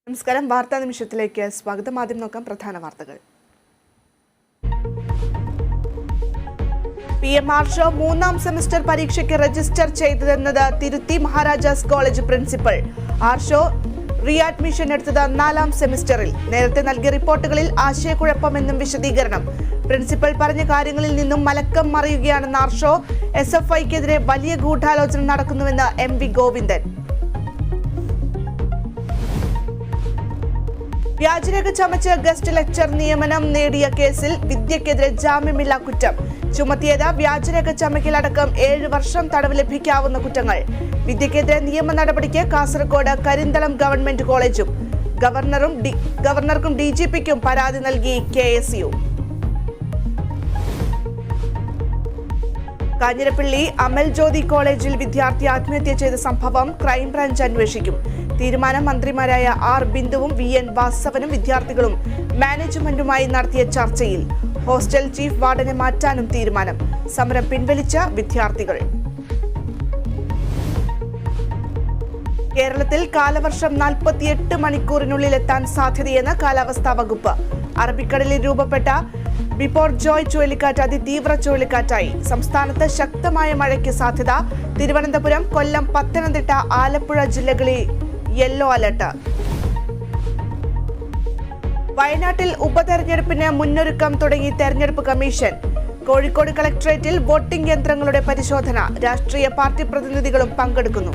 നമസ്കാരം. വാർത്താ നിമിഷത്തിലേക്ക് സ്വാഗതം. ആദ്യം നോക്കാം പ്രധാന വാർത്തകൾ. PMR ഷോ 3ാം സെമസ്റ്റർ പരീക്ഷയ്ക്ക് രജിസ്റ്റർ ചെയ്തതെന്നത് തിരുത്തി മഹാരാജാസ് കോളേജ് പ്രിൻസിപ്പൽ. ആർഷോ റീഅഡ്മിഷൻ എടുത്തത് 4ാം സെമസ്റ്ററിൽ. നേരത്തെ നൽകിയ റിപ്പോർട്ടുകളിൽ ആശയക്കുഴപ്പമെന്നും വിശദീകരണം. പ്രിൻസിപ്പൽ പറഞ്ഞ കാര്യങ്ങളിൽ നിന്നും മലക്കം മറിയുകയാണെന്ന് ആർഷോ. SFIക്കെതിരെ വലിയ ഗൂഢാലോചന നടക്കുന്നുവെന്ന് MV ഗോവിന്ദൻ. വ്യാജരേഖ ചമച്ച് ഗസ്റ്റ് ലെക്ചർ നിയമനം നേടിയ കേസിൽ വിദ്യക്കെതിരെ ജാമ്യമില്ലാ കുറ്റം ചുമത്തിയത്. വ്യാജരേഖ ചമക്കലടക്കം 7 വർഷം തടവ് ലഭിക്കാവുന്ന കുറ്റങ്ങൾ. വിദ്യക്കെതിരെ നിയമ നടപടിക്ക് കാസർഗോഡ് കരിന്തളം ഗവൺമെന്റ് കോളേജും ഗവർണർക്കും DGPക്കും പരാതി നൽകി KSU. കാഞ്ഞിരപ്പള്ളി അമൽ ജ്യോതി കോളേജിൽ വിദ്യാർത്ഥി ആത്മഹത്യ ചെയ്ത സംഭവം ക്രൈംബ്രാഞ്ച് അന്വേഷിക്കും. തീരുമാനം മന്ത്രിമാരായ R ബിന്ദുവും VN വാസവനും വിദ്യാർത്ഥികളും മാനേജ്മെന്റുമായി നടത്തിയ ചർച്ചയിൽ. ഹോസ്റ്റൽ ചീഫ് വാർഡനെ മാറ്റാനും തീരുമാനം. സമരം പിൻവലിച്ച വിദ്യാർത്ഥികൾ. കേരളത്തിൽ കാലവർഷം 48 മണിക്കൂറിനുള്ളിൽ എത്താൻ സാധ്യതയെന്ന് കാലാവസ്ഥാ വകുപ്പ്. അറബിക്കടലിൽ രൂപപ്പെട്ട ബിപോർജോയ് ചുഴലിക്കാറ്റ് അതിതീവ്ര ചുഴലിക്കാറ്റായി. സംസ്ഥാനത്ത് ശക്തമായ മഴയ്ക്ക് സാധ്യത. തിരുവനന്തപുരം, കൊല്ലം, പത്തനംതിട്ട, ആലപ്പുഴ ജില്ലകളിൽ യെല്ലോ അലർട്ട്. വയനാട്ടിൽ ഉപതെരഞ്ഞെടുപ്പിന് മുന്നൊരുക്കം തുടങ്ങി തെരഞ്ഞെടുപ്പ് കമ്മീഷൻ. കോഴിക്കോട് കളക്ടറേറ്റിൽ വോട്ടിംഗ് യന്ത്രങ്ങളുടെ പരിശോധന. രാഷ്ട്രീയ പാർട്ടി പ്രതിനിധികളും പങ്കെടുക്കുന്നു.